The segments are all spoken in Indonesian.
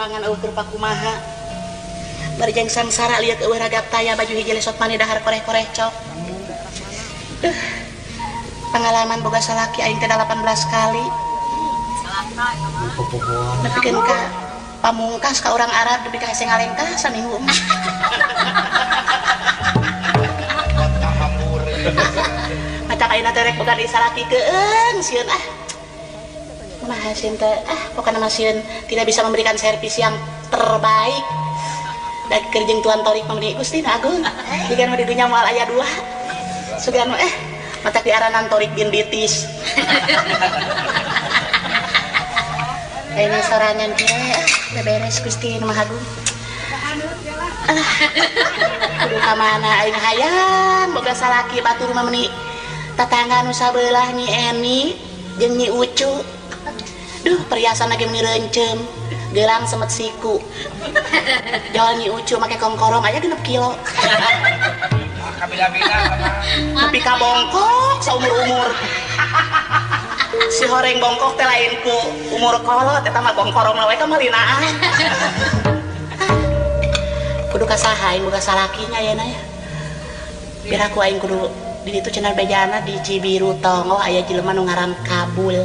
sorangan ukur pakumaha barjang sangsara liat eueuh ragap taya baju hiji lesot mani dahar koreh-koreh cok. Pengalaman boga salaki aing teh 18 kali. Nepikeun ka pamungkas ka urang Arab deui ka hese ngalengkah saminggu. Maca ayeuna teh rek boga di salakikeun sieun kumaha sieun teh pokona mah sieun tidak bisa memberikan servis yang terbaik. Da keur jeung tuan torik pamri Gusti Agung. Digan mah di dunya moal aya 2. Sugan mah mata diaranan torik bin ditis. Ini sorangan teh beberes Gusti Nu Maha Agung. Kudu ka mana aing hayang boga salaki batur mah meuni tatangga nu sabelah Nyi Eni jeung Nyi Ucu. Duh perhiasan lagi meuni reuncem, gelang semet siku. Jol Nyi Ucu make kongkorong aya 6 kilo. Tapi ka bongkok saumur-umur. Si horeng bongkok teh lain ku umur kolot eta mah bongkorong we ka malinaan. Kudu kasaha aing boga salakinya ayeuna ya. Biar aku aing kudu di ditu cenah bejana di Cibiru Tongo aya jelema nu ngaran Kabul.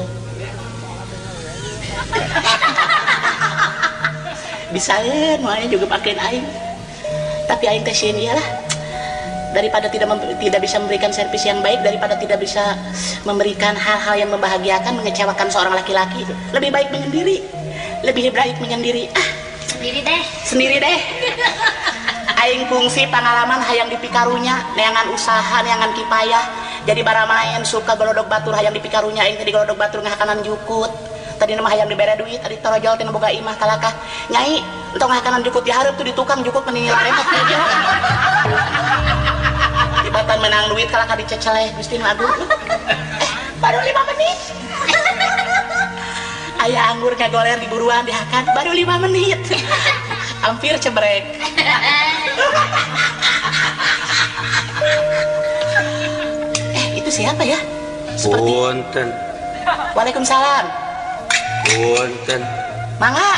Bisaeun moalnya juga pakeun aing. Tapi aing teh sieun ieu lah. Daripada tidak bisa memberikan servis yang baik, daripada tidak bisa memberikan hal-hal yang membahagiakan, mengecewakan seorang laki-laki, lebih baik menyendiri. Lebih baik menyendiri. Sendiri deh. Aing fungsi pengalaman hayang dipikarunya, neangan usaha, neangan kipayah. Jadi bara main suka golodok batur hayang dipikarunya, aing tadi golodok batur ngahakanan jukut. Tadi nama hayang dibere duit, tadi torojol tina boga imah kalakah. Nyai, entong ngahakanan jukut dihareup tuh di tukang jukut meninggal remot aja. Tibatan menang duit kalakah diceceleh Gusti Nu Agung. Baru 5 menit. Aya anggur ngagoler di buruan dihakan baru 5 menit. Hampir cebrek. Itu siapa ya? Seperti Punten. Waalaikumsalam. Punten. Mangga.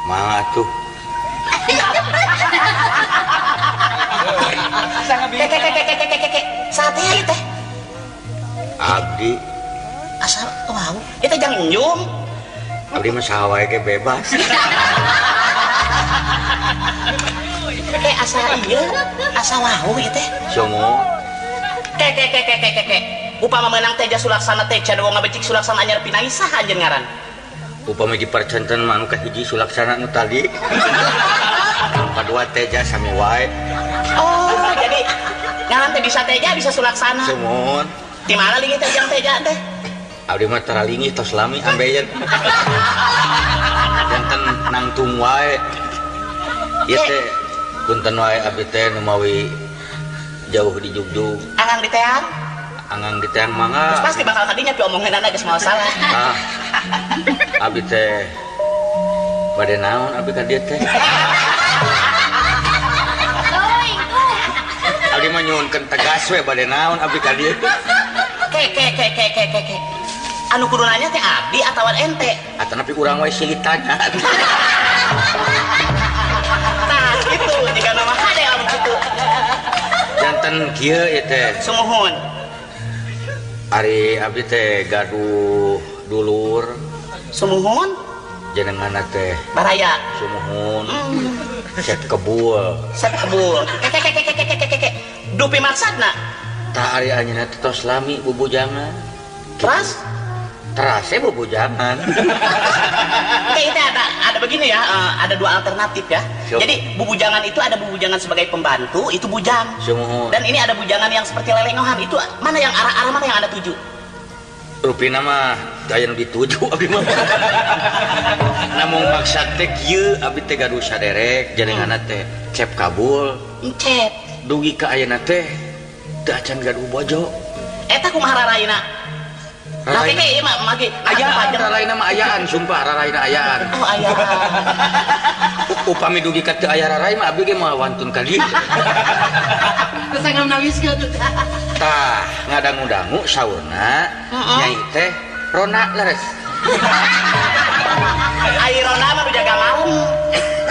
Mangga tuh. Sate ya teh. Abdi. Asal wow, itu jangan nyum. Abdi mah saha ge bebas. Asa ieu, asa wow ieu teh. Semua. Upama meunang teh Sulaksana teh cadogo ngabecik Sulaksana anyar pinaisah anjeun ngaran. Upama ji percenten mah anu kahiji Sulaksana nu tadi. Kadua teja sami wae. Oh, jadi ngaran teh bisa teja bisa Sulaksana. Semua. Di mana lingi teh jang teja teh? Abdi mah taralingi tos lami ambeyen. Janten nangtung wae. Ieu teh punten wae abdi teh nu mawi jauh di Jugjug. Angang di teang? Angang di teang mangga. Pasti bakal tadinya pi omongeunana geus moal salah. Abdi teh bade naon abdi ka dieu teh? Abdi mah nyuhunkeun tegas we bade naon abdi ka dieu. Anu kudu nanya teh abdi atawa ente? Atuh nepi urang wae silih tanya. Nah, itu jika nama hade anu kitu. Janten kieu ieu teh. Sumuhun. Ari abdi teh gaduh dulur. Sumuhun? Jenenganna teh Baraya. sumuhun. Set kebul. Set kebul. Dupi maksadna. Tah ari anjeunna teh tos lami bubujangan. Terus? Terase bubujangan. Itu ada begini ya, ada 2 alternatif ya. Siap. Jadi bubujangan itu ada bubujangan sebagai pembantu, itu bujang. Sumuhun. Dan ini ada bujangan yang seperti lelengohan, itu mana yang arah mana yang Anda tuju? Rupina mah aya nu dituju abdi mah. Namun maksud teh kieu abdi teh gaduh saderek jenenganna teh cep kabul. Cep. Dugi ka ayeuna teh teu acan gaduh bojo. Eta kumaha raraina? Tapi ieu mah magi ayaan raraina mah ayaan sumpah raraina ayaan. Oh ayaan. Upami dugi ka teu aya rarai mah abdi ge moal wantun ka dieu. Kesangam nangis ke tuh. Tah ngadangu-dangu sauna nyai teh Rona leres. Airona mah jaga malam.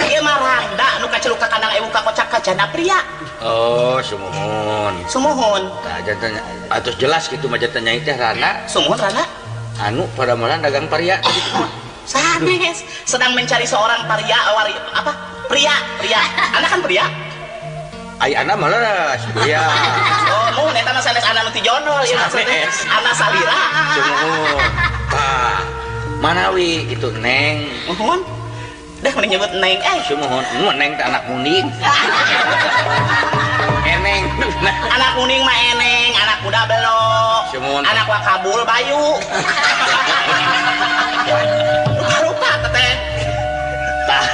Ieu mah randa nu kaceluk ka kandang ewu ka kocak ka jana pria. Oh, sumuhun. Sumuhun. Tah jantan atus jelas kitu mah jantan nyai teh Rana Sumuhun Rana. anu pada malam dagang paria. Sanes sedang mencari seorang paria apa? Pria. Anak kan pria. Ai anak maleres. Iya. Oh, mun eta mah sanes anak nu ti jondol ieu maksudnya. Anak salira. Sumuhun. Tah, manawi gitu Neng. Muhun. Dah mending nyebut Neng Sumuhun, Neng teh anak muning. Eneng. Anak kuning mah eneng, anak muda belok. Sumuhun. Anak wakabul bayu. Rupa teh. Tah.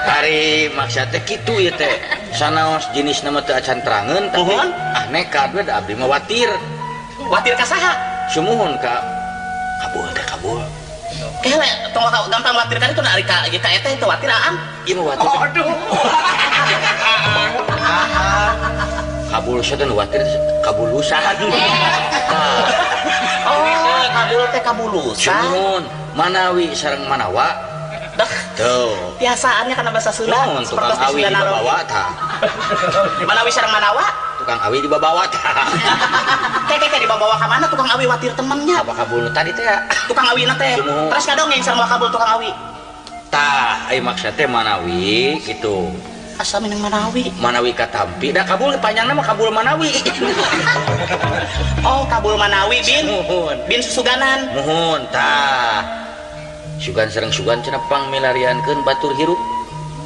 Hari maksudnya kitu ieu teh. Sanaos jenis nama teu acan terangeun tapi Muhun. nekat we da abdi mah watir. Watir ka saha? Sumuhun ka kabul. Kele tong gampang watir kan itu ari ka eta itu watir aan. Ieu mah watir. Aduh. Kabul sadan watir kabulusan. Tah. Oh, kabul teh kabulusan. Sumuhun, manawi sareng manawa. Dah. Tuh. Biasaannya karena bahasa Sunda. Naon tukang awi di babawa tah. Manawi sareng manawa? Tukang awi di babawa tah. Kayak dibawa ka mana tukang awi watir temennya. Apa kabul tadi teh? Tukang awi na teh. Sumuhun. Terus kadongeng sareng wakabul tukang awi. Tah, ai maksud teh manawi gitu. Asa minang manawi. Manawi katampi, da kabul panjangna mah kabul manawi. Oh, kabul manawi bin. Muhun. Bin susuganan. Muhun tah. Sugan sareng sugan cenah pangmilariankeun batur hirup.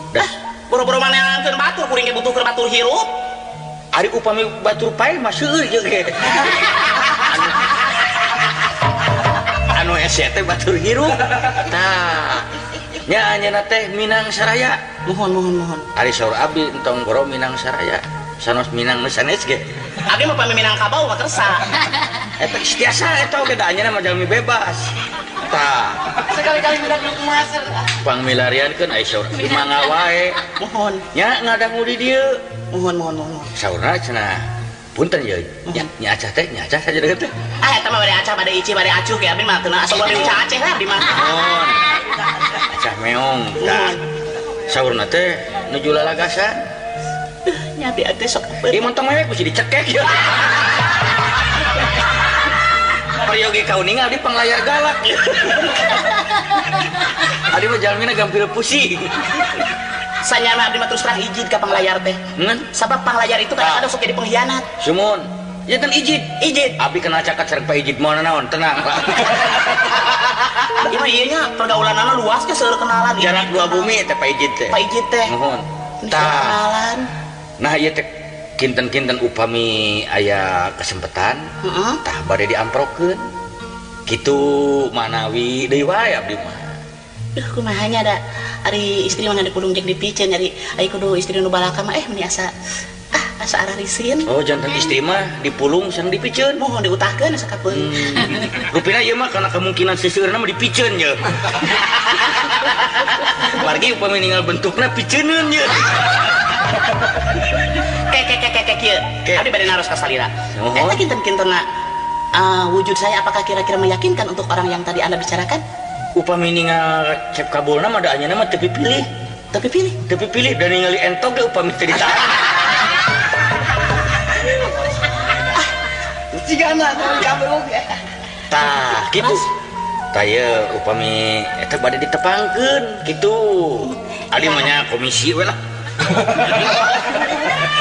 Das Boro-boro mana yang batur kuring ge butuh keur batur hirup. ari upami batur pae mah seueur jeung ge. Anu ese teh batur hirup. Tah. Nya anjeunna teh Minang Saraya. Mohon. Ari saur abdi entong goro Minang Saraya. Sanos Minang nu sanes ge. Abdi mah pami Minang Kabau mah kersa. Eta istiasa eta oge da anjeunna mah jalmi bebas. Tah. Sekali-kali Minang nu kumaha. Pangmilariankeun ai saur imanga wae. Mohon. Nya ngadangu di dieu. Mohon. Saurna cenah punten ye. Nya acah teh, nya acah saja deukeut teh. Ah eta mah bade acah bade ici bade acuh ge abdi mah teu asa bade ucah Aceh lah abdi mah. Mohon. Acah meong. Tah. Saurna teh nuju lalagasan. Nya abdi atuh sok. Ieu montong mewek kudu dicekek ya. Peryogi kauning abdi panglayar galak. Adi mah jalmina gampil pusing. Sanyana abdi mah terus terang izin ka panglayar teh. Sabab panglayar itu kadang-kadang sok jadi pengkhianat. Sumun. Ya kan izin. Abdi kenal cakat sareng Pak Ijid moal naon tenang lah. Ieu mah ieu nya pergaulanana luasnya seueur kenalan. Jarak dua bumi teh Pak Ijid teh. Pak Ijid teh. Mohon. Tah. Kenalan. Nah ieu teh kinten-kinten upami aya kesempatan. Tah bade diamprokeun. Kitu manawi deui wae abdi mah. Duh kumaha nya da ari istri mah kudu jeung dipiceun nyari ai kudu istri nu balaka mah meni asa ararisin. Oh jantan istri mah dipulung sareng dipiceun. Mohon diutahkeun sakapeung. Rupina ieu mah kana kemungkinan seseueurna mah dipiceun ye. Margi upami ninggal bentukna piceuneun ye. Kek ieu. Abdi bade naros ka salira. Eta kinten-kintenna wujud saya apakah kira-kira meyakinkan untuk orang yang tadi Anda bicarakan? Upami ninggal cep kabulna mah da anjeunna mah teu pipilih. Teu pipilih dan ningali entok ge upami teu ditahan. Cigana kabul ge. Tah, kitu. Tah ye upami eta bade ditepangkeun kitu. Adi mah nya komisi we lah.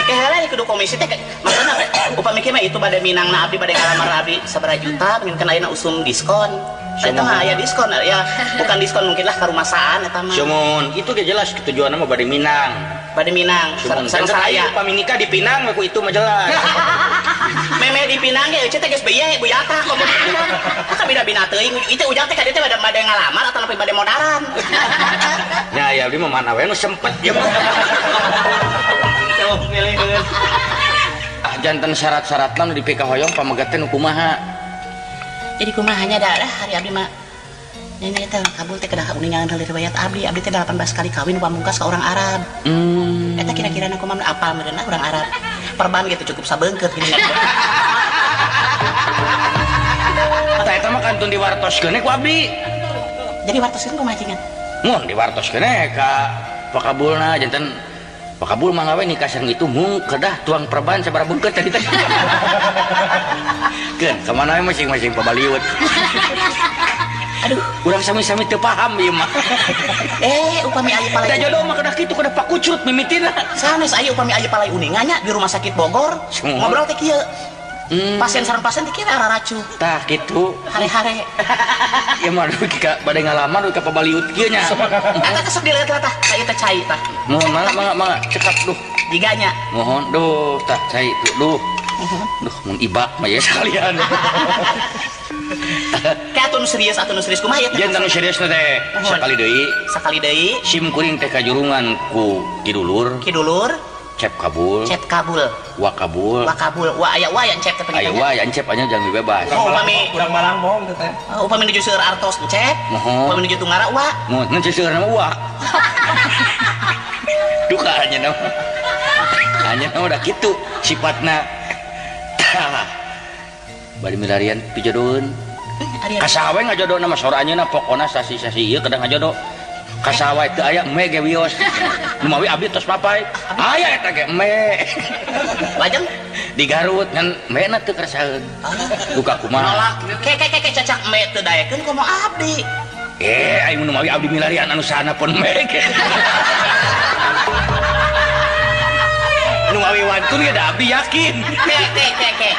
Kehala kudu komisi teh maksudna upami kieu mah itu bade minangna abdi bade ngalamar abdi sabaraha juta mungkin ayeuna usum diskon. Eta mah aya diskon ya bukan diskon mungkin lah karumasaan eta mah. Cuman itu ge jelas tujuanna mah bade minang. Sareng saya upami nikah di Pinang we ku itu mah jelas. Meme di Pinang ge eueuh teh geus beye buyata komo. Ka bida-bina teuing itu ujang teh ka dieu teh bade ngalamar atau nepi bade modaran. Nya ya abdi mah mana we nu sempet ya. Jantan syarat-syaratna nu dipika hoyong pamagat teh nu kumaha. Jadi kumahanya dah hari abdi mah nenek teh kabul teh kedah uningan dari riwayat abdi teh 18 kali kawin pamungkas ke orang Arab. Eta kira-kira na kumaha apal meureunna orang Arab. Perban gitu cukup sabeungkeut gini. Eta mah kantun diwartoskeun ku abdi. Jadi wartoskeun kumaha cenah? Mun diwartos kene ka pakabulna janten pakabul mah gawe nikah sareng itu mung kedah tuang perban sabaraha beungkeut tadi teh. Keun kamana we masing-masing pabaliut. Aduh, urang sami-sami teu paham ieu mah. Upami aya palai. Da jodoh mah kedah kitu kedah pakucut mimitina. Sanes aya upami aya palai uningan nya di rumah sakit Bogor. Ngobrol teh kieu. Pasien sareng pasien teh kieu raracu. Tah kitu. Hare-hare. Ya mah ka bade ngalaman ka pabaliut kieu nya. Eta kesep dilihat tah, ieu teh cai tah. Mohon mangga cekat duh. Jiganya. Mohon duh tah cai duh. Duh mun ibak mah ya sekalian. Kayak atuh nu serius kumaha ya? Jangan nu serius teh. Sakali deui. Sim kuring teh kajurungan ku kidulur. Cep kabul. Wa kabul. Wa aya wayan cep teh. Aya wayan cep anya jangan bebas. Upami urang malang moong teh. Upami nuju seueur artos cep. Upami nuju tunggara wa. Mun nuju seueur nama wa. Duka hanya nama udah kitu sifatna. Bari milarian pijodoheun. Kasawe ngajodoh nama sora anjeunna pokona sasi-sasi ieu kadang ngajodoh. Kasawe teu aya eme ge wios. Nu mawi abdi tos papai. Aya eta ge eme. Lajeng di Garut ngan emena teu karasaheun. Duka kumaha? Nolak. Ke cacak eme teu daekeun komo abdi. Ai nu mawi abdi milarian anu sana pun eme ge. Nu mawi wantun ge da abdi yakin. Ke.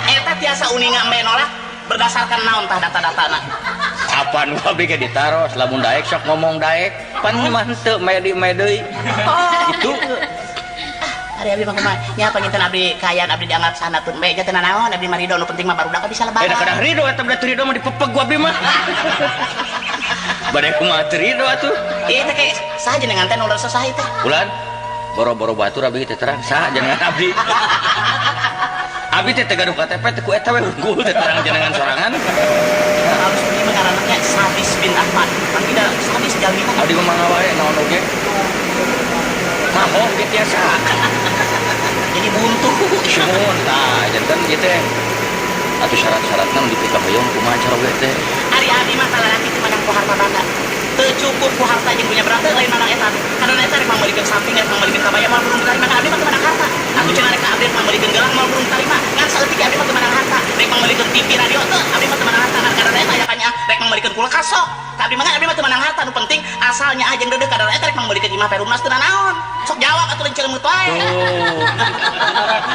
Eta tiasa uninga eme nolak berdasarkan naon tah data-datana. Apaan wae ge ditaros lamun daek sok ngomong daek pan mah teu medi deui. Itu Ari abdi mah kumaha nya panginten abdi kayaan abdi dianggap sana tun bae jatena naon abdi mah ridho nu penting mah barudak bisa lebaran. Kadah ridho eta berarti ridho mah dipepeg gua abdi mah. Bade kumaha teu ridho atuh. Ieu teh ke saha jenengan teh nu leureus saha teh? Ulan boro-boro batur abdi teh terang saha jenengan abdi. Abi teh gaduh KTP teh ku eta we unggul teh terang jenengan sorangan. Harus pergi mengaranna Sadis bin Ahmad. Kan tidak sadis jalmi mah. Abdi mah wae naon oge. Mahong ge tiasa. Jadi buntu. Sumun tah janten ieu teh. Atuh syarat-syaratna di pikabayong kumaha cara we teh. Ari abdi mah salalaki teu menang ku harta banda. Teu cukup ku harta jeung punya berarti lain menang eta. Karena eta rek mameureun samping rek mameureun kabaya mah belum terima abdi mah teu menang harta. Aku cenah rek abdi mameureun gelang mah belum terima. Ngan saeutik abdi mah teu menang harta. Rek mameureun TV radio teu abdi mah teu menang harta. Karena eta aya kanya rek mameureun kulkas sok. Abdi mah abdi mah teu menang harta nu penting asalnya aja jeung deudeuh karena eta rek mameureun imah perumnas teu naon. Sok jawab atuh lain ceuleumut wae. Oh.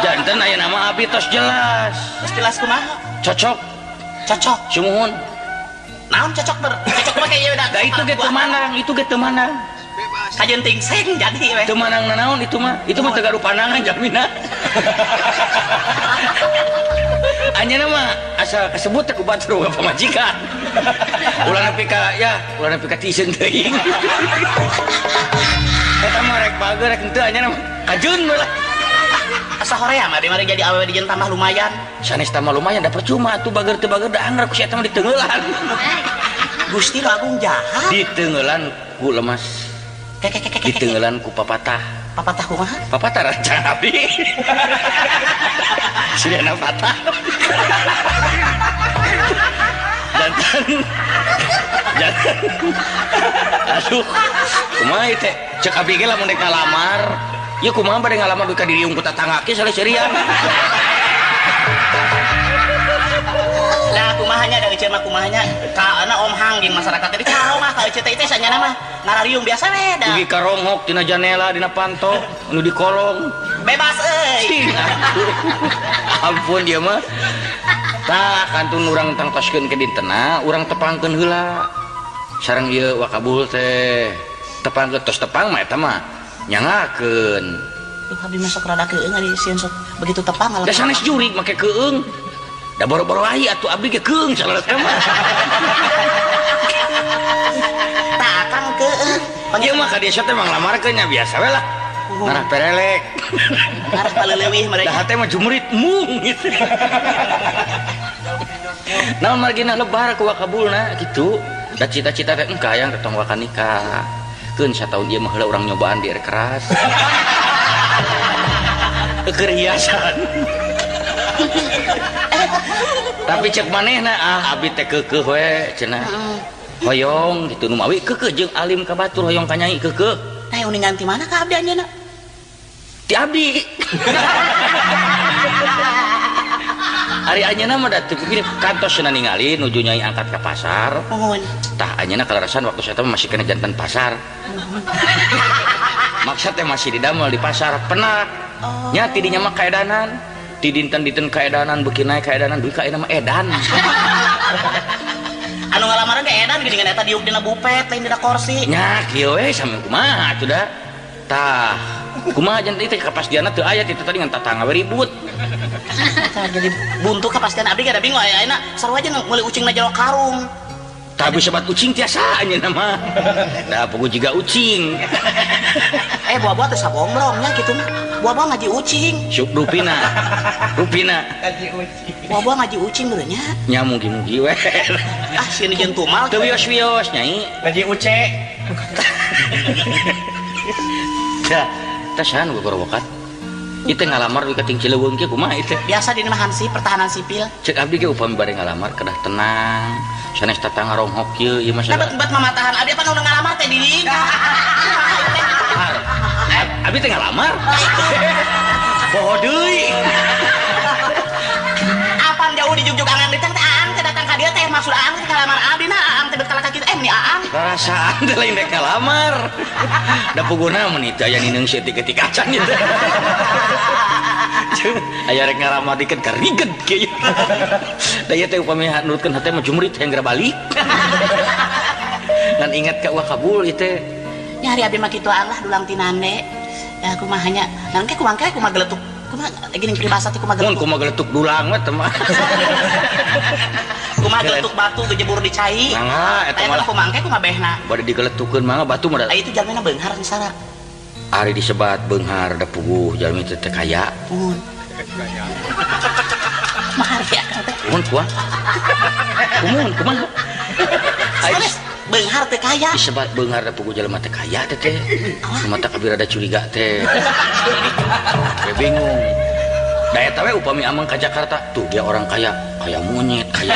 Janten aya nama abdi tos jelas. Tos jelas kumaha? Cocok. Sumuhun. Naon cocok mah kayak udah. Da itu ge teu manang, Kajenting seng jadi we. Teu manang naon itu mah teu gaduh pandangan jamina. Anjeunna mah asa kasebut teh ku batur pamajikan. Ulah nepi ka tieun teuing. Eta mah rek bager rek henteu anjeunna mah kajeun lah. Asa hoream abdi mah jadi awewe dijeun tambah lumayan. Sanes tambah lumayan da percuma atuh bager teu bager da anggar ku si eta mah diteungeulan. Gusti Agung jahat. Diteungeulan ku lemas. Diteungeulan ku papatah. Papatah kumaha? Papatah rancang abdi. Sidana patah. Jantan. Aduh. Kumaha ieu teh? Cek abdi ge lamun dek ngalamar. Ya kumaha bade ngalamar ka diri unggul tatangga ke sale serian. Nah kumahanya dari cerma kumahanya kana Om Hang jeung masyarakat teh caro mah ka teh teh sanyana mah ngarariung biasa we da. Dugi karonghok dina janela dina panto anu di kolong. Bebas euy. Ampun dia mah. Tah kantun urang tangtoskeun ke dintena, urang tepangkeun heula. Sareng ieu wakabul teh. Tepangkeun tos tepang mah eta mah nyangakeun. Duh abdi masuk rada keung ari sieun sok begitu tepang Da sanes jurig make keung. Da boro-boro ahi atuh abdi ge keung salah teh mah. Tah akang keung. Ieu mah ka dia teh mah nglamarkeun nya biasa we lah. Ngarah perelek. Ngarah paleleuwih mereka. Da hate mah jumrit mung gitu. Naon margina lebar ku wakabulna kitu. Da cita-cita teh engka hayang tong waka nikah. Keun sataun ieu mah heula urang nyobaan di air keras. Keur hiasan. Tapi cek manehna abdi teh keukeuh we cenah. hoyong gitu nu mawi keukeuh jeung alim ka batur hoyong ka nyai keukeuh. Nah uningan ti mana ka abdi anjeunna? Ti abdi. Ari anjeunna mah da teu gini kantos cenah ningali nuju nyai angkat ka pasar. Nuhun. Tah anjeunna kalarasan waktu saya masih kena jantan pasar. Maksud teh masih didamel di pasar penak. Nya ti dinya mah kaedanan. Ti dinten-dinten kaedanan beuki nae kaedanan duit ka mah edan. Anu ngalamaran ge edan geuningan eta diuk dina bupet lain dina kursi. Nya kieu we sami kumaha atuh da. Tah kumaha janten teh kapastianna teu aya ti tadi ngan tatangga we ribut. Tah jadi buntu kepastian abdi kada bingung aya ayeuna sarua aja meuli ucingna jero karung. Tah bisa bat ucing tiasa anjeunna mah. Da pugu jiga ucing. Buah-buah teh sabombrong nya kitu mah. Buah-buah ngaji ucing. Syuk rupina. Rupina. Ngaji ucing. Buah-buah ngaji ucing bener nya. Nya mugi-mugi we. Ah sieun jeung tumal Teu wios-wios nyai. Ngaji uce. Da, teh saha nu gorowokan? Ieu teh ngalamar di kating Cileweung kieu kumaha ieu teh? biasa di Hansip pertahanan sipil. Cek abdi ge upami bade ngalamar kedah tenang. Sanes tatangga ronghok kieu ieu mah Dapat buat mamatahan abdi apa nu ngalamar teh di. Abdi teh ngalamar. Poho deui. Apaan jauh di jugjug angan ditang teh aang teh datang ka dieu teh maksud aang teh ngalamar abdi na aang teh kalaka kitu ni aang. Perasaan teh lain rek ngalamar. Da puguna mun itu aya nineung seutik-eutik acan ieu teh. Aya rek ngalamar dikeun kariget kieu. Da ieu teh upami nurutkeun hate mah jumrit hayang geura balik. Dan ingat ka ulah kabul ieu teh. Nya hari abdi mah kitu Allah dulang tinane. Ya kumaha nya. Naon ke kumaha geletuk. Kumaha geuning pribasa teh kumaha Mun geletuk. kumaha geletuk dulang mah teh mah. Kumaha geletuk batu gejebur di cai. Mangga eta Eta mah kumaha behna. bade digeletukeun mangga batu mah da. Itu jalmena beunghar misalna. Ari disebat beunghar da puguh jalmi teh kaya. Mun. Mahar ya kan teh. Mun kuah. Kumaha? Ai Beunghar teh kaya. disebat beunghar da puguh jalma teh kaya teh teh. Mata kabir ada curiga teh. Gue bingung. Da eta we upami amang ka Jakarta, tuh dia orang kaya, kaya monyet, kaya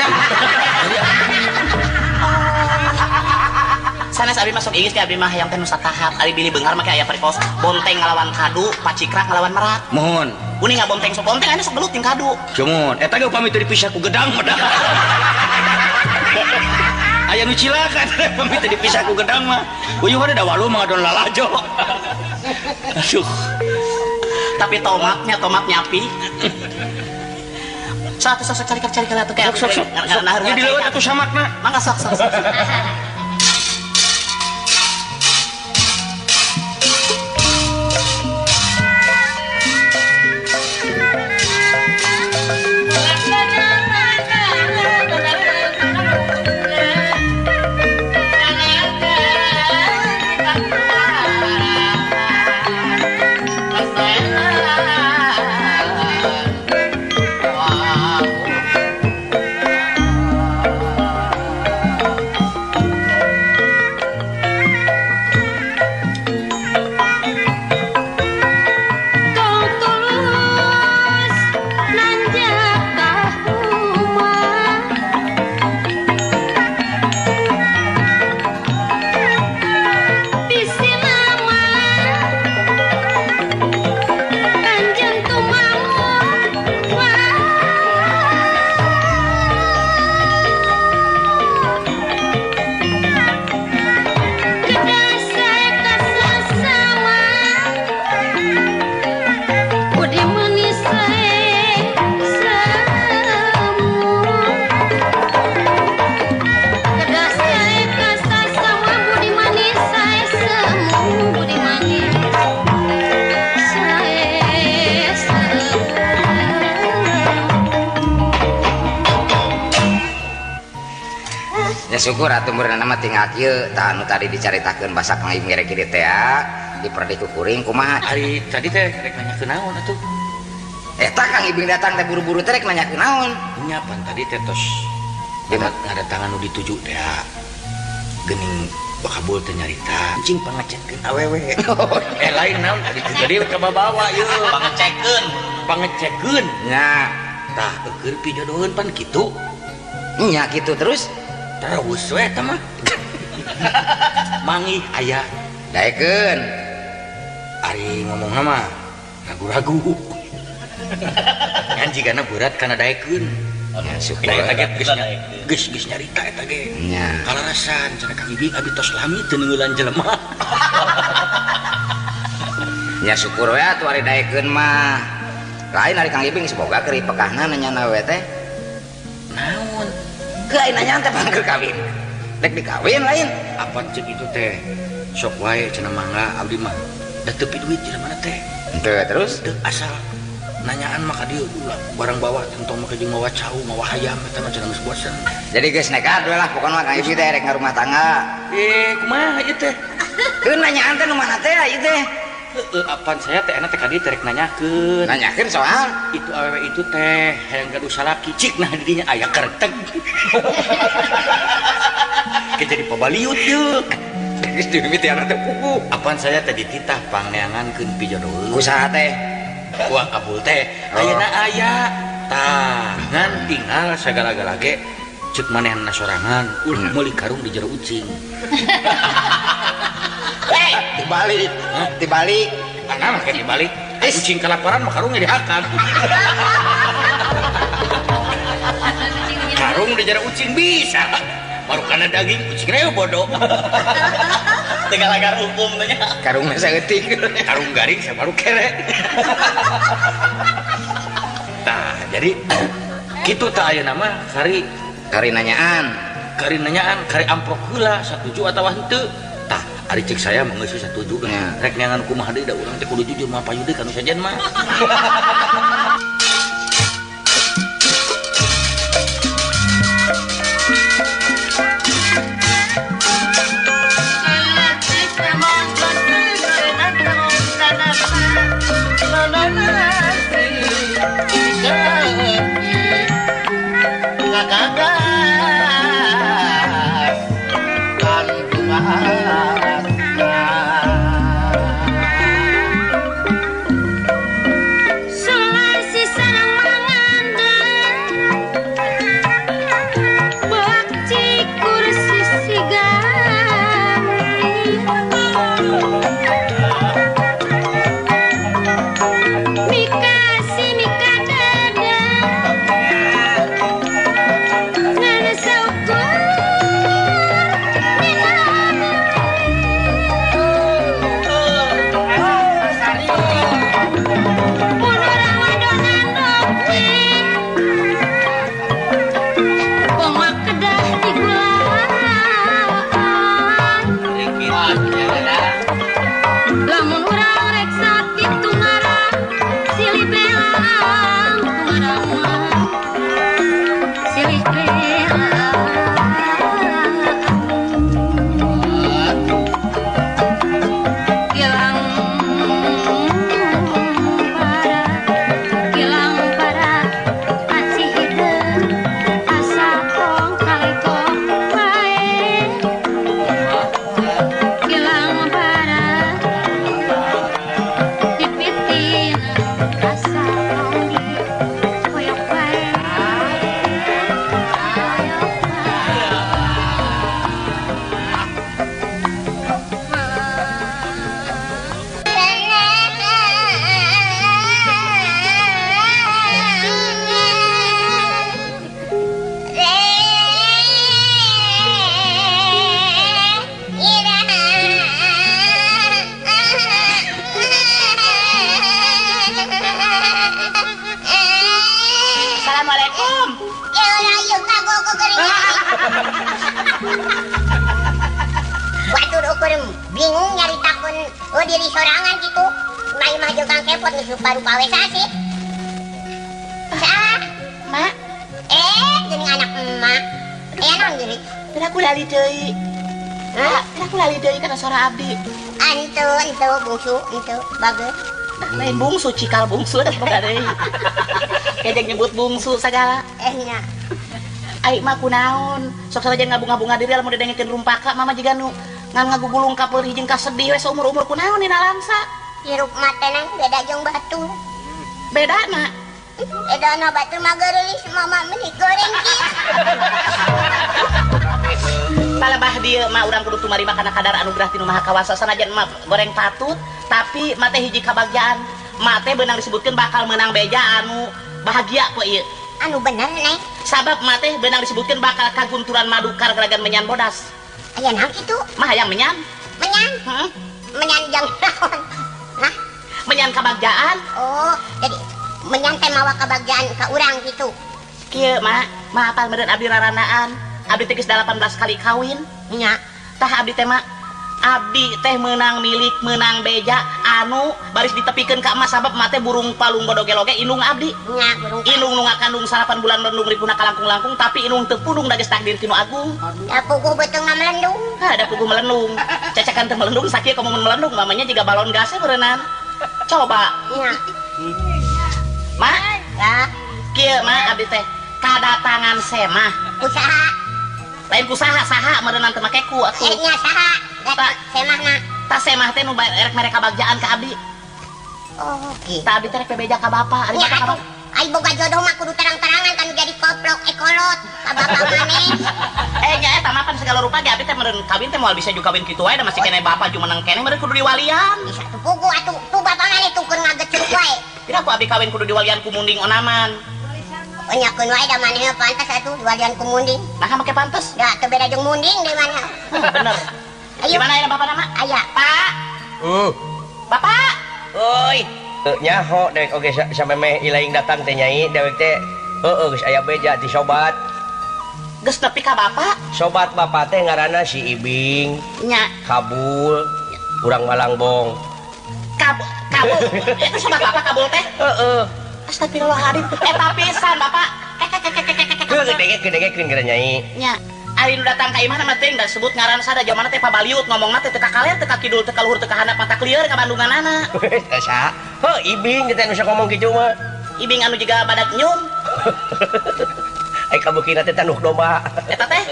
Sanes abi masuk igis ke abi mah hayang teh nu satahap. Ari bili beunghar make aya perikos bonteng ngalawan kadu, pacikra ngalawan merak. mohon. Uni ngabonteng sok bonteng anu sok gelut ting kadu. Cumun, eta ge upami teu dipisah ku gedang mah da. Aya nu cilaka teh upami teu dipisah ku gedang mah. Uyuh ada da walu mah ngadon lalajo. Aduh. Tapi tomat nyapi. Satu sok cari atuh kayak Sok. Ieu dileuweut atuh samakna. Mangga sok. Syukur atuh meureunna mah tinggal kieu tah anu tadi dicaritakeun basa Kang Ibing rek kieu teh diperdi ku kuring kumaha Ari tadi teh rek nanyakeun naon atuh? eta Kang Ibing datang teh buru-buru teh rek nanyakeun naon Nya pan tadi teh tos ngadatangan nu dituju teh geuning bakabul teh nyarita cing pangecekeun awewe. Lain naon tadi tadi ka babawa ieu pangecekeun. nya Tah keur pijodoheun pan kitu. nya kitu terus terus we eta mah mangi aya daekeun ari ngomong mah ragu-ragu kan jigana berat kana daekeun ya syukur eta geus nyarita eta ge nya kalarasan cenah Kang Ibing abi tos lami teu neungeulan jelema ya syukur we atuh ari daekeun mah lain ari Kang Ibing semoga keur pekahna nanyana we teh naon lain nanya teh pangker kawin dek dikawin lain apa cek itu teh sok wae cenah mangga abdi mah da teu pi duit jelema teh henteu terus teu asal nanyaan maka dia ulah barang bawa tentang maka jeung mawa cau mawa hayam eta mah cenah geus bosen jadi geus nekat we lah pokona Kang Ibing teh rek ngarumah tangga kumaha ieu teh keun nanyaan teh nu mana teh ieu teh apaan saya teh enak teh kadi terek nanyakeun nanyakeun soal itu awewe itu teh hayang gaduh salaki cik nah didinya aya kerteg ke jadi pabaliut yeuh geus dimimiti anak teh pupu apaan saya teh dititah pangneangankeun pijodoh kusaha teh uang kabul teh ayeuna aya tah ngan tinggal sagala-gala ge ceuk manehna sorangan ulah meuli karung di jero ucing dibalik dibalik mana mah kayak dibalik kucing kelaparan mah karungnya dihakan karung di jero ucing bisa baru karena daging ucingnya bodoh tinggal agar hukum tanya karungnya saeutik karung garing saya baru kere nah jadi gitu tak aya nama kari nanyaan kari amprok heula 1 juta atawa henteu tah ari cek saya mah geus 1 juta rek neangan kumaha deui da urang teh kudu jujur mah payudeui kanu sajen mah Waduh ukur bingung nyari takun diri sorangan gitu. Mai mah jeung kepot geus rupa-rupa we sasi. Salah, Mak, geuning anak emak. Naon geuning? teu aku lali deui. Hah? Teu aku lali deui kana sora abdi. Ente bungsu, ente bageus. Lain bungsu cikal bungsu da boga deui. Kedek nyebut bungsu sagala. Nya. Ai mah kunaon? Sok saja ngabunga-bunga diri lamun didengekeun rumpaka mama jiga nu ngan ngagugulung ka peulih jeung ka sedih we saumur-umur kunaon dina lamsa. Hirup mah tenang beda jeung batur. Bedana Edana batur mah geurelis mama meuni goreng kieu. Palebah dia mah urang kudu tumarima kana kadar anugerah tinu Maha Kawasa sanajan mah goreng patut tapi mate hiji kabagjaan mate beunang disebutkeun bakal menang beja anu bahagia kok ieu Anu bener neng. sabab mate beunang disebutkeun bakal kagunturan madukar geragan menyan bodas Aya naon kitu? mah hayang menyan Menyan. Menyan jang naon? Nah, menyan kabagjaan oh, jadi menyan teh mawa kabagjaan ka urang gitu. kieu mah apal meureun abdi raranaan abdi teh geus 18 kali kawin Nya. tah abdi teh mah abdi teh menang milik menang beja anu baris ditepikeun ka emas sabab mate burung palung bodoge-loge indung abdi Nya burung. indung nu ngakandung 8 bulan melendung ripuna kalangkung-langkung tapi indung teu pudung da geus takdir tinu agung Da puguh beuteung mah melendung. ada puguh melendung cacakan teh melendung sakieu komo mun melendung mamanya jiga balon gas beureunan coba Nya. mah Ya, kieu mah abdi teh kadatangan semah usaha. lain kusaha saha meureunna teu make ku atuh Nya saha? Tak. Semahna. tah semah teh nu erek mere kabagjaan ka abdi Oh, gitu. tah abdi teh rek beja ka bapa ari Nya bapa ka atuh. Ai boga jodoh mah kudu terang-terangan kan jadi koplok ekolot. Ka bapak maneh. nya eta mah pan segala rupa ge abdi teh meureun kawin teh moal bisa ju kawin kitu wae da masih keneh bapa ju menang keneh meureun kudu diwalian Bisa tuh puguh atuh. Tuh bapak maneh tuh keur ngagecuk wae. kira ku abdi kawin kudu diwalian ku munding onaman Oh, nyakeun wae da maneh pantes atuh diwalian ku munding. nah make pantes Da teu beda jeung munding di mana. bener Ayo. gimana ya bapak nama Aya. pak bapak Oi, nyaho dewek oge samemeh ilaing datang teh nyai dewek teh geus aya beja ti sobat. geus nepi ka bapak Sobat bapak teh ngaranna si Ibing, nya Kabul, urang Malangbong. kabul itu sama bapak kabul teh astagfirullahaladzim eta pisan bapak Gedegekeun gara nyai. nya ari nu datang ka imah mah teh da sebut ngaran sada jamanna teh pabaliut ngomongna teh teu ka kaler teu ka kidul teu ka luhur teu ka handap mata klieur ka Bandunganana Asa, Ibing kita nu ngomong kitu mah. ibing anu juga badak nyum Ai kabukina teh tanuh domba. eta teh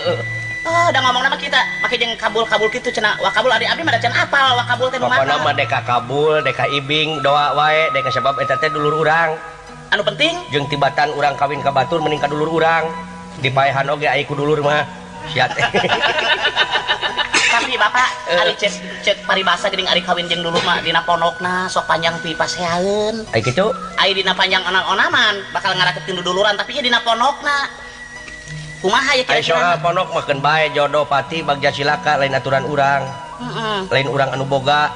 oh da ngomongna mah kita make jeung kabul kitu cenah wa kabul ari abdi mah da can apal wa kabul teh nu Pokona mah mana deka Kabul, deka Ibing, doa wae deka sabab eta teh dulur urang. anu penting Jeung tibatan urang kawin ka batur mending ka dulur urang. Di paehan oge ai ku dulur mah. Sia teh. tapi bapak ari cek paribasa geuning ari kawin jeung dulu mah dina ponokna sok panjang pipasehaeun Ai kitu. ai dina panjang onang-onaman bakal ngarakeun duluran tapi ieu dina ponokna kumaha ya Ai soal kira-kira ponok makeun bae jodoh pati bagja silaka lain aturan urang. Lain urang anu boga.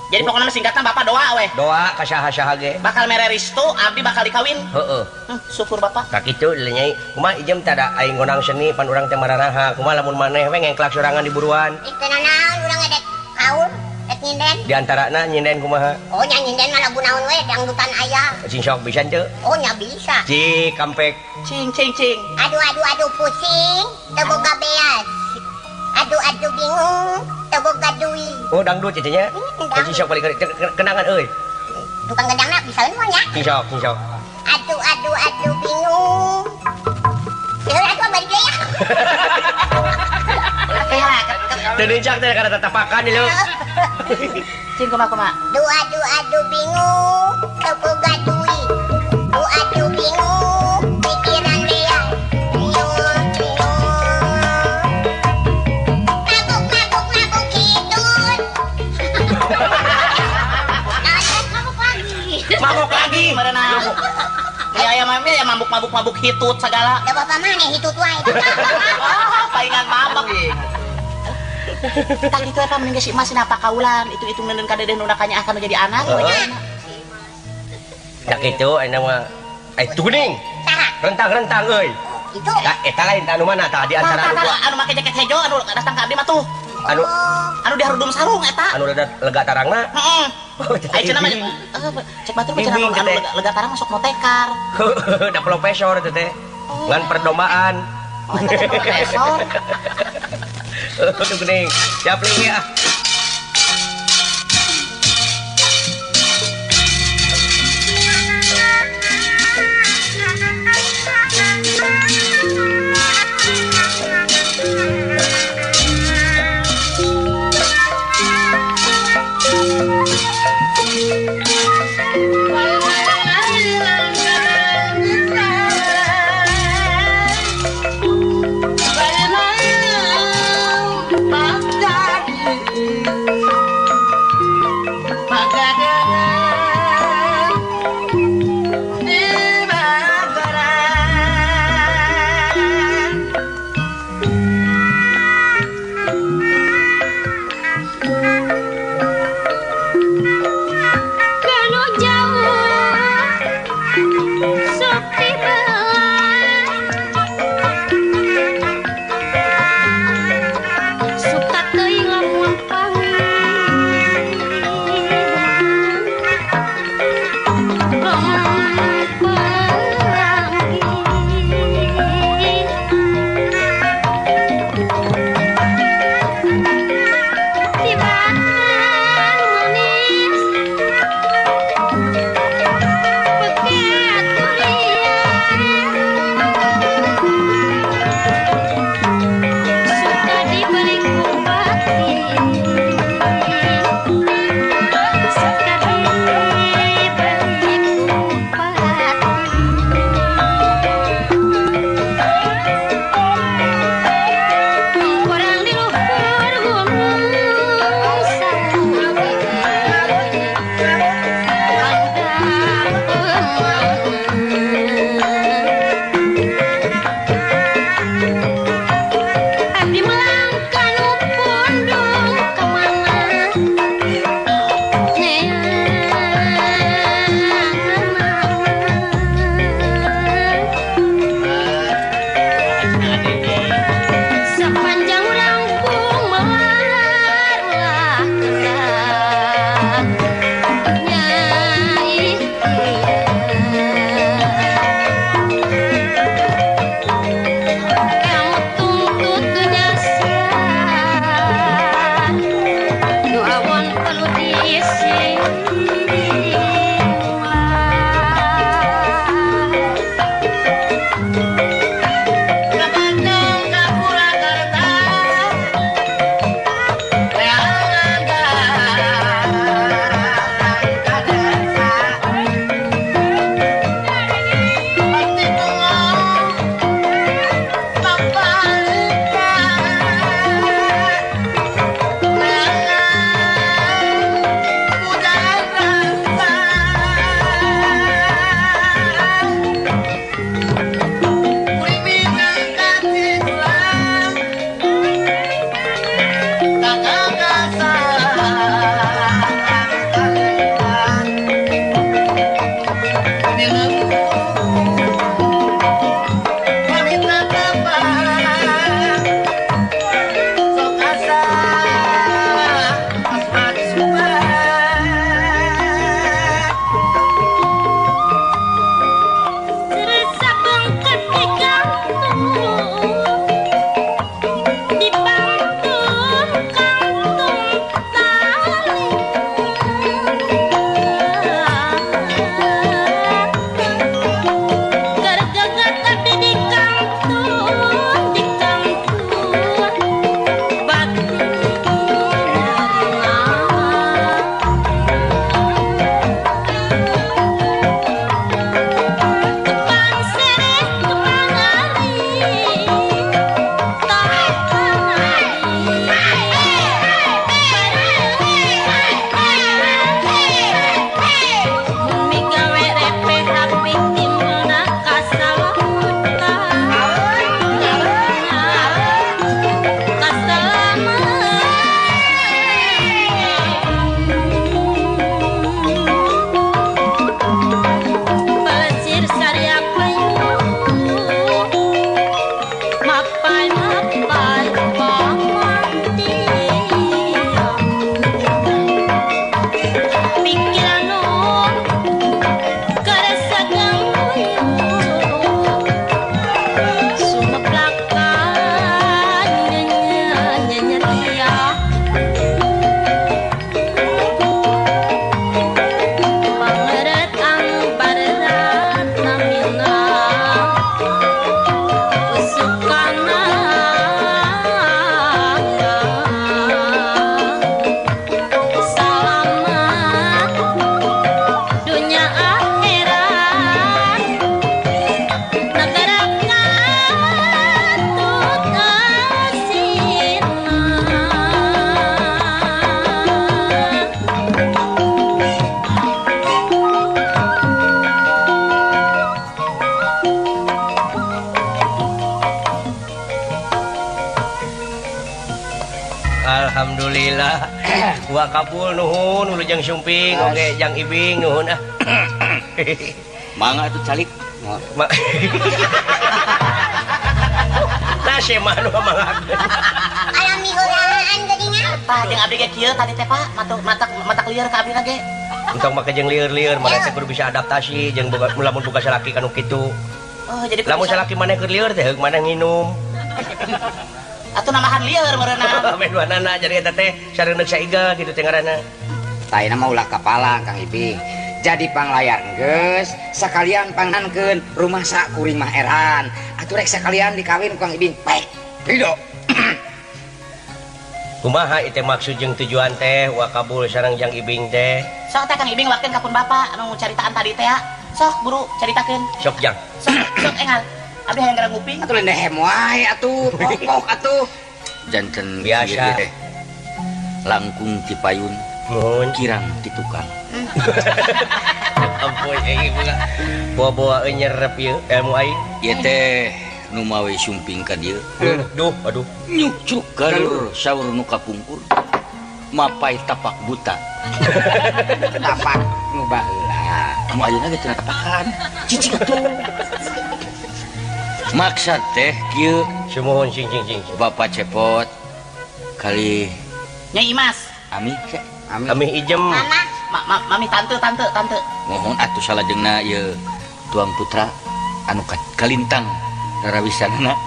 jadi pokoknya singkatna bapak doa weh Doa ka saha-saha ge. bakal mere restu abdi bakal dikawin Heeh. syukur bapak Tak kitu nyai. Kumaha ijem teh da aing ngonang seni pan urang teh mararaha. Kumaha lamun maneh we ngengklak sorangan di buruan. Itu naon urang edek kaul, dek nyinden. Di antarana nyinden kumaha? Oh, nya nyinden mah lagu naon we dangdutan aya. Cing sok bisa teu? Oh, nya bisa. Cik kampek. cing Aduh pusing, teu boga beas. Aduh bingung, teu boga duit. Oh dangdut cing nya. Dangdut. Cing sok balik kenangan euy. Tukang gedangna bisa we nya. Cing sok. Aduh bingung. Ya atuh balik deui ya. Teu dincak teh kana tatapakan ieu. cing kumaha Aduh bingung, teu boga duit. Aduh bingung, pikiran beas. Mabuk hidut. Mabok lagi. merenang ya mabuk hitut segala Da bapak maneh hitut wae. oh palingan mabok tak itu apa mending si emas apa kaulan itu neundeun ka dedeh nu nakanya akan jadi anak Tak kitu aya mah tuning. Saha? Rentang-rentang euy. Itu. Tah eta lain anu mana tah di antara anu dua. anu make jaket hejo anu datang ka abdi mah tuh Anu anu di harudum sarung eta anu lega tarangna. heeh Oh, ai cenah mah Ibing. cek batur mah cenah Ibing, anu teh. lega tarang masuk motekar Da profesor teh teh. Ngan perdomaan. oh eta teh profesor Aduh geuning. Siap li ya. Alhamdulillah. Wa kabul nuhun ulu jang sumping oge jang ibing nuhun ah. Mangga tuh calik. Nasi mah nu mangakeun. Alami heulaan geuningan. Pak, jeung abdi ge kieu tadi teh Pak, mata lieur ka abdi ge. Untung make jeung lieur-lieur mana teh kudu bisa adaptasi jeung boga lamun boga salaki kanu kitu. Oh, jadi Lamun salaki maneh keur lieur teh heug maneh nginum. atuh namahan lieur meureunna. Men wanana jadi eta teh sareundeuk saiga kitu teh ngaranna. Taina mah ulah kapalang Kang Ibing. Jadi panglayar geus, sakalian pangankeun rumah sak kuring mah eran. Atuh rek sakalian dikawin ku Kang Ibing. Baik. Ridho. Kumaha ieu maksud jeung tujuan teh wa kabul sareng jang ibing teh? Sok teh Kang Ibing wakeun kapun Bapak anu caritaan tadi teh ya. Sok buru caritakeun. Sok jang. Sok engal. Abdi hayang gara nguping. Atuh lendehem wae atuh, pokok atuh. Janten Biasa. ieu teh. Langkung ti payun, Nuhun. kirang ti tukang. Ampun aing boga. Bawa-bawa nyerep ieu ilmu aing. Ieu teh nu mawe sumping ka dieu. Duh, aduh. Nyucuk galur saur nu kapungkur. Mapai tapak buta. Tapak nu baheula. Kamu ayeuna ge teu tapakan. Cicing atuh. Maksud teh kieu Sumuhun cing. Bapak Cepot kali Nyai Imas. Ami Amin. Kami ijem. Mama, Mami tante. mohon atuh salajengna ieu tuang putra anu kalintang rarawisanana.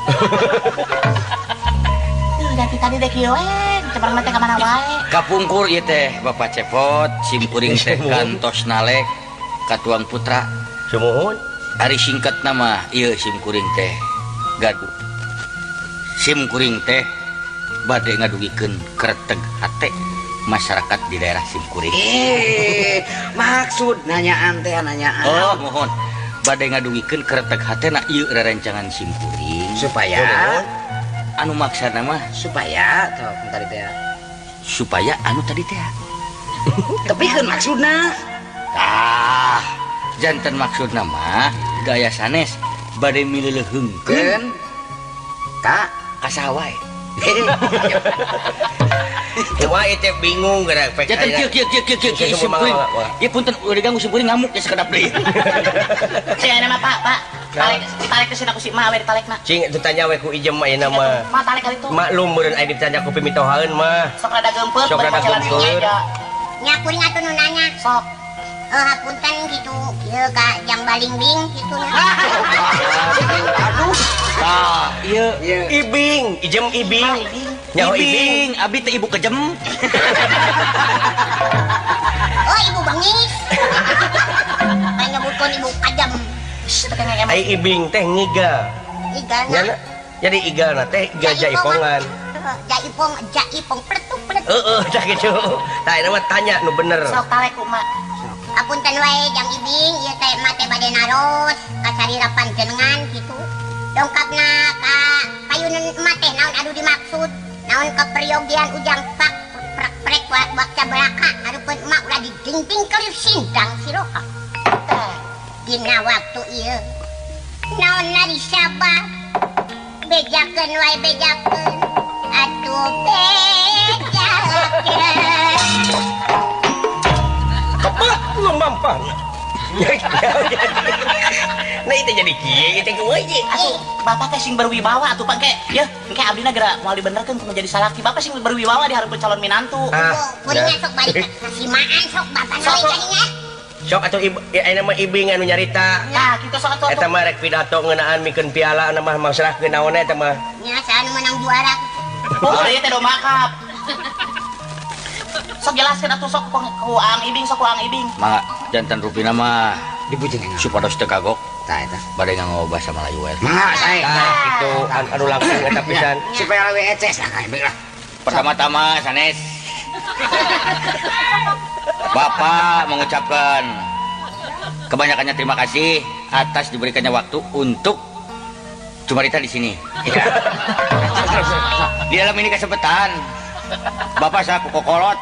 Dari tadi deh kieu we, cemerlang teh ka mana wae. Kapungkur ieu teh Bapak Cepot sim kuring teh kantos nalek ka tuang putra. Sumuhun. Ari singkat nama ieu sim kuring teh gaduh. Sim kuring teh bade ngadugikeun kereteg hate masyarakat di daerah sim kuring. Maksud nanyaan teh nanyaan. Oh, mohon. Bade ngadugikeun kereteg hatena ieu rerencangan sim kuring. Supaya Anu maksana mah supaya tong tadi teh. supaya anu tadi teh. Tepikeun maksudna. Tah, janten maksudna mah gaya sanes bade mileuleungkeun Kak, kasawae. Cuma itu bingung gara pek Janten kieu sim kuring. Ieu punten udah diganggu sim kuring ngamuk ya sekedap deui. Saya nama Pak. Tarik ke sini aku si Ma we ditarekna. Cing itu tanya we ku ijem ayeuna mah. Ma tarik kali itu. Maklum meureun aya ditanya ku pimitohaeun mah. Sok rada geumpeur, Sok rada geumpeur. nya kuring atuh nu nanya. Sok. Hapunten gitu. Ieu ka jang balingbing gitu nya. aduh. Tah, ieu Ibing, ijem ibing. Nyaho ibing. abi teh ibu kejem. Oh, ibu bangis. Kayak nyebutkeun ibu kajam. Ai ibing teh ngiga. Igana. Nyana jadi igana teh iga jaipongan. Jaipong pletuk. Tah kitu. Tah eta mah tanya nu bener. Sok tarik ku Ma. Apunten wae jang ibing ieu teh mate bade naros ka sarirapan jenengan gitu. Dongkapna ka payunan mate naon adu dimaksud. Naon keperyogian ujang pak prek bakca belaka hareupeun emak ulah digingting kelip sindang siroha. Dina waktu ieu naonna disabar bejakeun wae bejakeun atuh bejakeun. Kepak lu mampan. Nah itu jadi kieu kita ku aja. Atuh, Bapak teh sing berwibawa atuh pake. Ya, engke abdina geura moal dibenerkeun kudu jadi salaki. Bapak sing berwibawa dihareupeun calon minantu. Kuringnya sok balik simaan sok bapak nawe jadinya. Sok atuh aya mah ibing anu nyarita. Nah, kitu sok atuh. Eta mah rek pidato ngeunaan mikeun piala anu mah masalahkeun naon eta mah. Nya saan menang juara. Oh, ieu teh domba kap. Sok jelaskeun atuh sok ku Ang Ibing, sok ku Ang Ibing. Mangga janten rupina mah Dibujeng enggak? supados teu kagok Tah eta. bade nganggo basa Melayu wae. Mangga sae. Tah kitu anu langsung eta pisan. Supaya lewe eces lah Kang Ibing lah. Pertama-tama sanes Bapak mengucapkan kebanyakannya terima kasih atas diberikannya waktu untuk cumarita di sini. Di dalam ini kesempatan Bapak selaku kokolot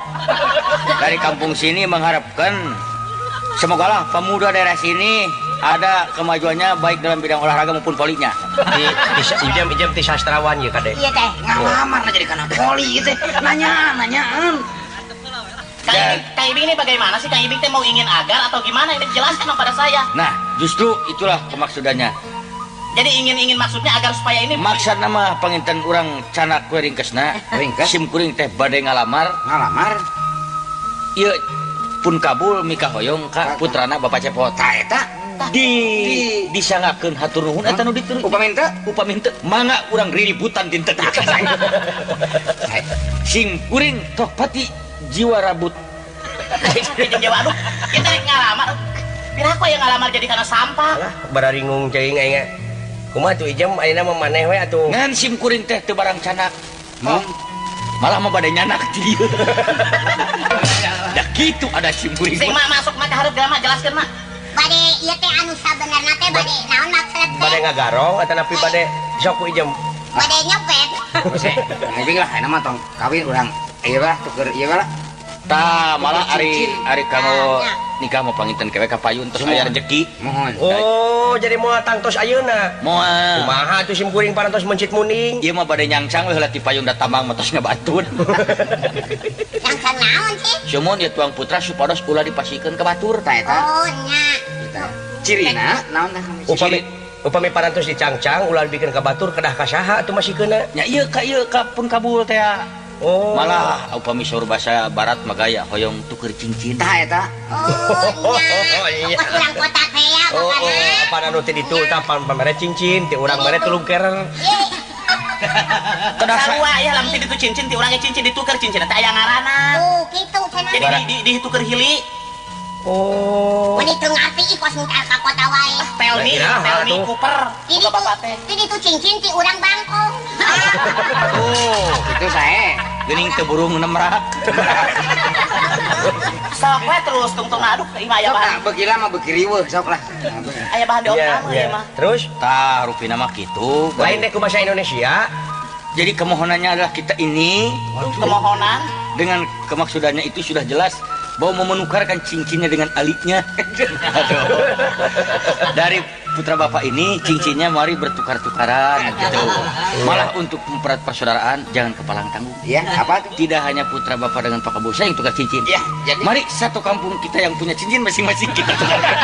dari kampung sini mengharapkan semoga lah pemuda daerah sini ada kemajuannya baik dalam bidang olahraga maupun polinya. Ijam ti sastrawan ya kade. Iya teh. Ngalamar jadi kana poli gitu. Nanyaan. Kang Ibing ini bagaimana sih? Kang Ibing teh mau ingin agar atau gimana? Ini jelaskan dong pada saya. Nah, justru itulah kemaksudannya. Jadi ingin maksudnya agar supaya ini Maksud nama panginten orang canak kue ringkesna. Ringkes? Sim kuring teh bade ngalamar. Ieu pun kabul mika hoyong ka putrana Bapak Cepot. Tah eta disangakeun hatur nuhun eta nu dituruti. Upami henteu mangga urang riributan dinten. Sim kuring tok pati jiwa rabut. Jawa aduh, kita ngalamar. Piraha yang ngalamar jadi karena sampah. Alah, bararingung ceuing aing. Kumaha tuh Ijam ayeuna mah maneh we atuh. Ngan sim kuring teh teu barang canak. Malah mah bade nyanak ti dieu. Da kitu ada sim kuring. Sing mah masuk mah ka hareup mah jelaskeun mah. Bade ieu teh anu sabenerna teh bade naon maksud teh? Bade ngagarong atau napi bade sok ku Ijam. Bade nyopet. Ibing lah enak mah tong kawin urang ieu lah tuker ieu lah. Tah malah ari kanggo nikah mau panginten kewe ka payun terus aya rezeki. Mohon. Oh, jadi moal tangtos ayeuna. Moal. Kumaha tuh sim kuring parantos mencit muning. Ieu mah bade nyangcang we heula ti payun da tamang mah tos ngabatun. Nyangcang naon sih? Sumun ieu tuang putra supados ulah dipasikeun ka batur. Tah eta. Oh nya. Cirina naon tah kami? Upami parantos dicangcang ulah bikin ka batur kedah ka saha atuh masih keuna. Nya ieu ka pun kabul teh. Oh. Malah upami saur basa barat magaya hoyong tuker cincin. Tah eta. Oh nya. Oh, iya. Pokos urang kota teh ya Oh, pokona. apa anu teh ditu tapan pamere cincin ti urang mere tulung kerer. Kedah Sarua ya lamun ti ditu cincin ti urang cincin dituker cincin teh aya ngaranna. Kitu cenah. Jadi dituker hili. Oh. Mun itu ngarti ikos mutar ka kota wae. Pelni Cooper. Ti Buka bapak teh. ditu cincin ti urang Bangkong. Oh, Itu sae. geuning teu burung nemrak. Sok we terus tungtung aduh imah aya Sok bahan. lah begila mah begiriweuh sok lah. Aya bahan diomong Iya, ieu mah. Terus Tah rupina mah kitu. lain deh ku bahasa Indonesia. Jadi kemohonannya adalah kita ini Kemohonan dengan kemaksudannya itu sudah jelas bahwa mau menukarkan cincinnya dengan aliknya. Aduh. Dari putra bapak ini cincinnya mari bertukar-tukaran gitu. Malah untuk mempererat persaudaraan jangan kepalang tanggung. Iya, apa tuh? Tidak hanya putra bapak dengan Pak Kabul saya yang tukar cincin. Iya, jadi Mari satu kampung kita yang punya cincin masing-masing kita tukarkan.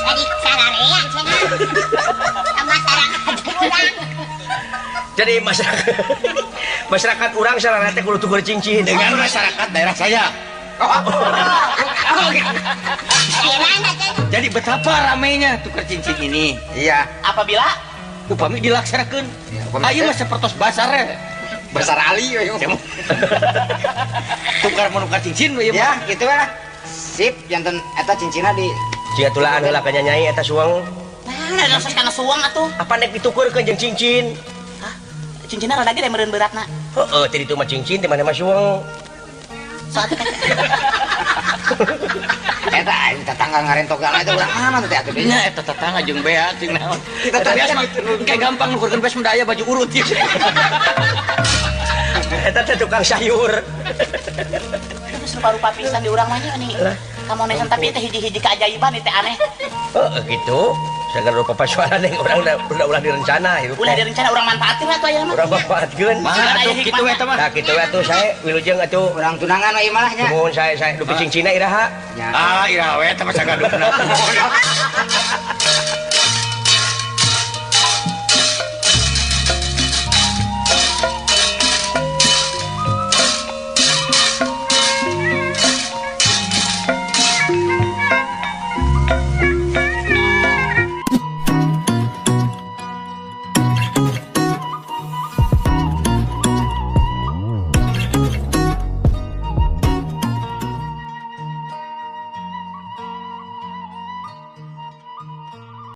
Jadi sararean cenah. Masyarakat urang. Jadi masyarakat orang sarana teh kudu tuker cincin Dengan masyarakat daerah saya. Daerahna cenah. Jadi betapa ramainya tukar cincin ini. iya. apabila Upami dilaksanakan. Ya, upami Ayo teh. mah sepertos basar ya. Besar ali we. Tukar menukar cincin we Ya, gitu lah. Sip, janten eta cincinna di jika tulaan heula ka nyanyai eta suang nah ada kana suang atuh. apa nek ditukerkeun jeung cincin. Cincinna rada ge meureun beratna. Heeh, teh ditu mah cincin teh mana mah suang. Soalnya kan eta tetangga ngarentogana itu urang mana teh atuh Nya eta tetangga jeung bea ting naon. Kita tadi Biasa kan kayak gampang nukurkeun beas mah aya baju urut ya. Eta teh tukang sayur. terus rupa-rupa pisan di urang mah nya nih. Kamonesan tapi teh hiji-hiji keajaiban teh aneh. Heeh, gitu. Sagar rupa pasuaran yang orang udah direncana hirup. Ulah direncana urang manfaatin lah tuh aya mah. Urang manfaatkeun. Mah atuh kitu eta mah. Nah, kitu atuh saya wilujeng atuh. urang tunangan we malah nya. Nuhun saya dupi cincina iraha. Ya. Ah, iraha we eta mah sagaduhna.